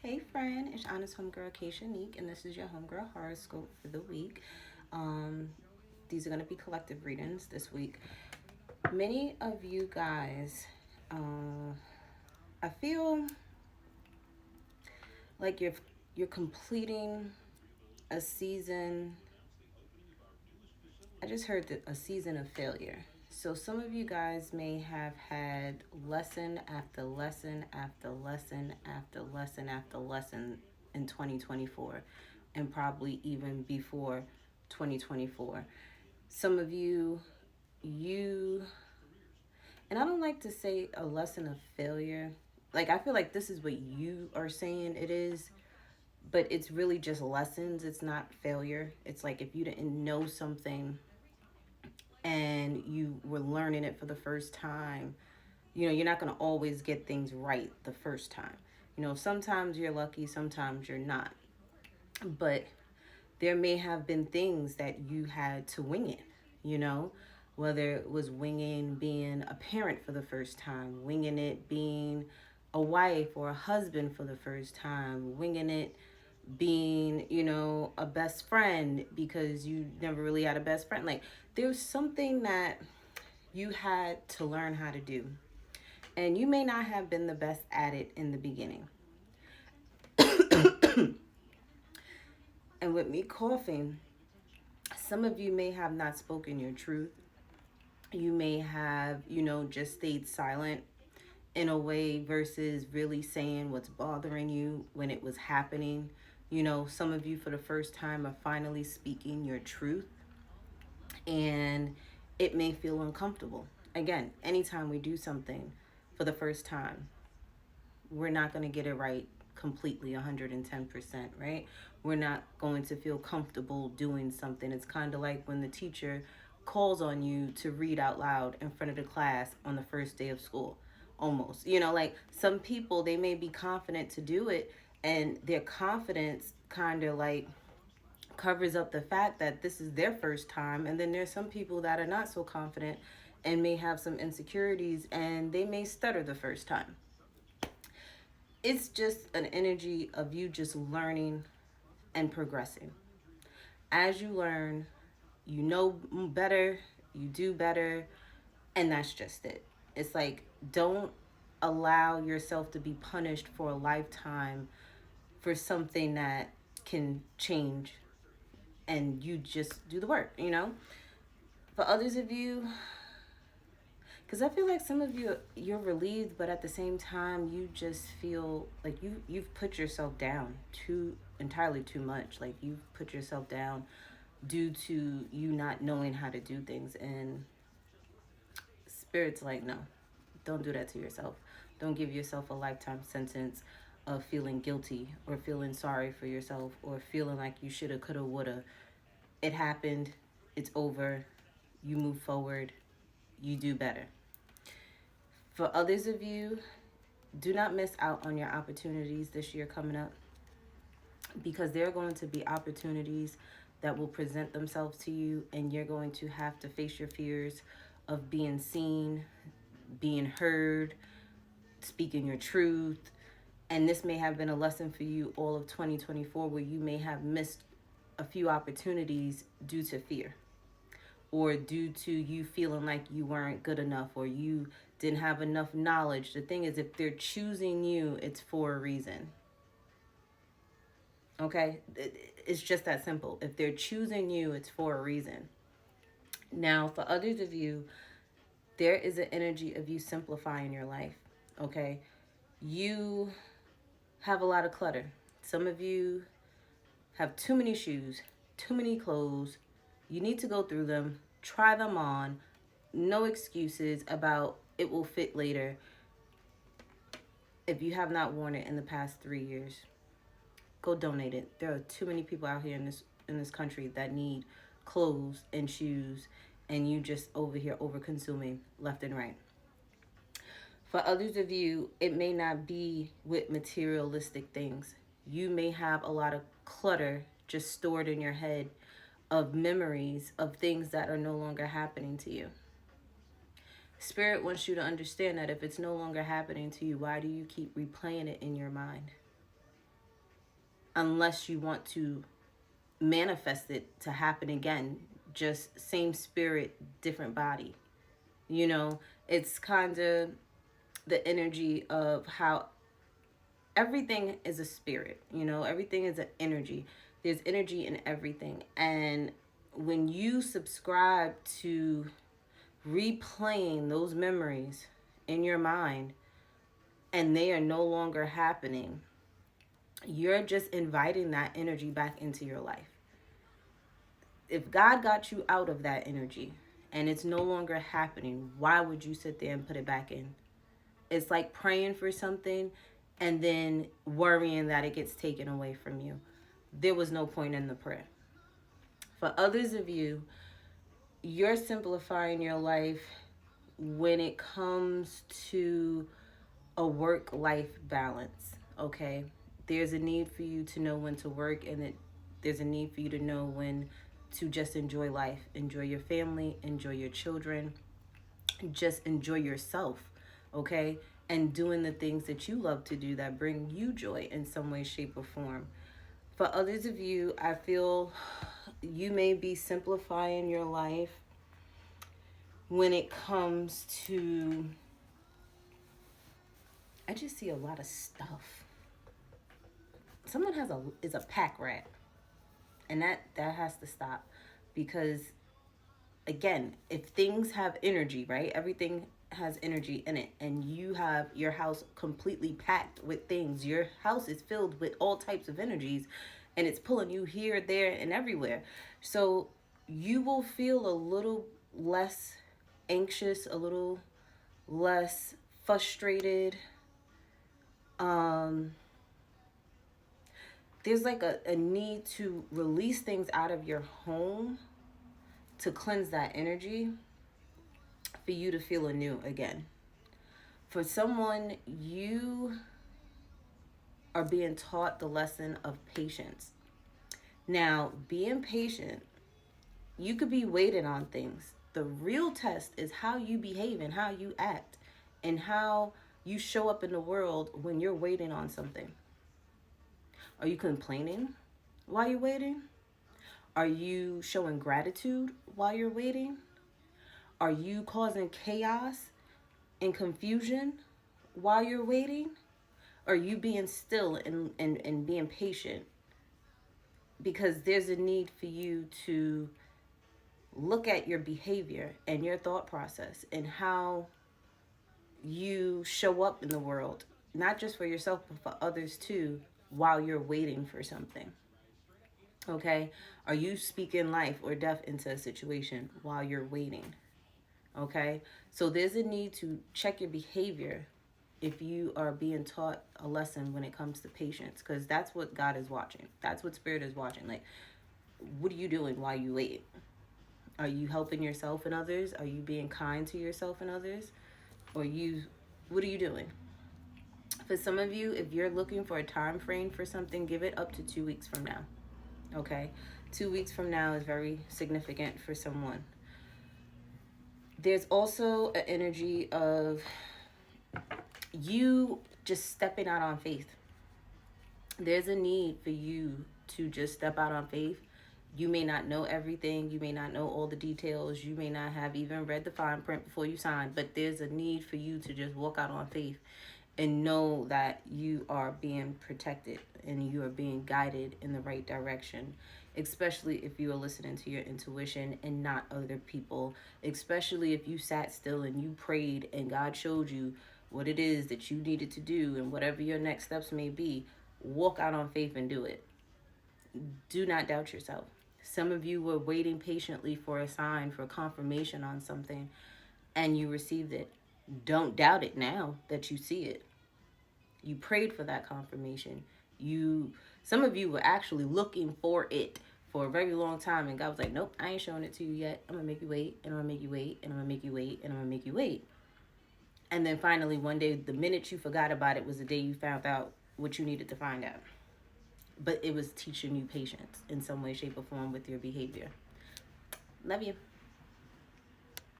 Hey friend, it's honest homegirl Keisha Neek, and this is your homegirl horoscope for the week. Um, these are going to be collective readings this week. Many of you guys, I feel like you're completing a season. I just heard that a season of failure. So some of you guys may have had lesson after lesson after lesson after lesson after lesson in 2024 and probably even before 2024. Some of you, and I don't like to say a lesson of failure. Like, I feel like this is what you are saying it is, but it's really just lessons. It's not failure. It's like if you didn't know something and you were learning it for the first time, you're not going to always get things right the first time. Sometimes you're lucky, sometimes you're not. But there may have been things that you had to wing it, you know, whether it was winging being a parent for the first time, winging it being a wife or a husband for the first time, winging it being, a best friend because you never really had a best friend. Like, there's something that you had to learn how to do. And you may not have been the best at it in the beginning. And with me coughing, some of you may have not spoken your truth. You may have, just stayed silent in a way versus really saying what's bothering you when it was happening. Some of you for the first time are finally speaking your truth, and it may feel uncomfortable. Again, anytime we do something for the first time, we're not going to get it right completely 110%, right? We're not going to feel comfortable doing something. It's kind of like when the teacher calls on you to read out loud in front of the class on the first day of school. Almost. Like some people, they may be confident to do it, and their confidence kind of like covers up the fact that this is their first time. And then there's some people that are not so confident and may have some insecurities, and they may stutter the first time. It's just an energy of you just learning and progressing. As you learn, you know better, you do better, and that's just it. It's like, don't allow yourself to be punished for a lifetime for something that can change, and you just do the work. For others of you, because I feel like some of you, you're relieved, but at the same time you just feel like you've put yourself down too entirely too much. Like, you've put yourself down due to you not knowing how to do things, and spirit's like, no, don't do that to yourself. Don't give yourself a lifetime sentence of feeling guilty or feeling sorry for yourself or feeling like you shoulda, coulda, woulda. It happened. It's over. You move forward. You do better. For others of you, do not miss out on your opportunities this year coming up, because there are going to be opportunities that will present themselves to you, and you're going to have to face your fears of being seen, being heard, speaking your truth. And this may have been a lesson for you all of 2024, where you may have missed a few opportunities due to fear, or due to you feeling like you weren't good enough, or you didn't have enough knowledge. The thing is, if they're choosing you, it's for a reason. Okay? It's just that simple. If they're choosing you, it's for a reason. Now, for others of you, there is an energy of you simplifying your life. Okay? You have a lot of clutter. Some of you have too many shoes, too many clothes. You need to go through them, try them on. No excuses about it will fit later if you have not worn it in the past 3 years. Go donate it. There are too many people out here in this country that need clothes and shoes, and you just over here over consuming left and right. For others of you, it may not be with materialistic things. You may have a lot of clutter just stored in your head of memories of things that are no longer happening to you. Spirit wants you to understand that if it's no longer happening to you, why do you keep replaying it in your mind? unless you want to manifest it to happen again. Just same spirit, different body. You know, it's kind of the energy of how everything is a spirit, you know, everything is an energy. There's energy in everything. And when you subscribe to replaying those memories in your mind and they are no longer happening, you're just inviting that energy back into your life. If God got you out of that energy and it's no longer happening, why would you sit there and put it back in? It's like praying for something and then worrying that it gets taken away from you. There was no point in the prayer. For others of you, you're simplifying your life when it comes to a work-life balance, okay? There's a need for you to know when to work, and there's a need for you to know when to just enjoy life, enjoy your family, enjoy your children, just enjoy yourself, okay? And doing the things that you love to do that bring you joy in some way, shape, or form. For others of you, I feel you may be simplifying your life when it comes to, I just see a lot of stuff. Someone is a pack rat, and that has to stop, because again, if things have energy, right? Everything has energy in it, and you have your house completely packed with things. Your house is filled with all types of energies, and it's pulling you here, there, and everywhere. So you will feel a little less anxious, a little less frustrated. There's like a need to release things out of your home to cleanse that energy for you to feel anew again. For someone, you are being taught the lesson of patience. Now, being patient, you could be waiting on things. The real test is how you behave and how you act and how you show up in the world when you're waiting on something. Are you complaining while you're waiting? Are you showing gratitude while you're waiting? Are you causing chaos and confusion while you're waiting? Are you being still and being patient? Because there's a need for you to look at your behavior and your thought process and how you show up in the world, not just for yourself, but for others too, while you're waiting for something. Okay? Are you speaking life or death into a situation while you're waiting? Okay? So there's a need to check your behavior if you are being taught a lesson when it comes to patience, because that's what God is watching. That's what Spirit is watching. Like, what are you doing while you wait? Are you helping yourself and others? Are you being kind to yourself and others? Or what are you doing? For some of you, if you're looking for a time frame for something, give it up to 2 weeks from now. Okay? 2 weeks from now is very significant for someone. There's also an energy of you just stepping out on faith. There's a need for you to just step out on faith. You may not know everything. You may not know all the details. You may not have even read the fine print before you sign, but there's a need for you to just walk out on faith and know that you are being protected and you are being guided in the right direction, especially if you are listening to your intuition and not other people, especially if you sat still and you prayed and God showed you what it is that you needed to do and whatever your next steps may be. Walk out on faith and do it. Do not doubt yourself. Some of you were waiting patiently for a sign, for confirmation on something, and you received it. Don't doubt it now that you see it. You prayed for that confirmation. Some of you were actually looking for it for a very long time, and God was like, nope, I ain't showing it to you yet. I'm going to make you wait, and I'm going to make you wait, and I'm going to make you wait, and I'm going to make you wait. And then finally, one day, the minute you forgot about it was the day you found out what you needed to find out. But it was teaching you patience in some way, shape, or form with your behavior. Love you.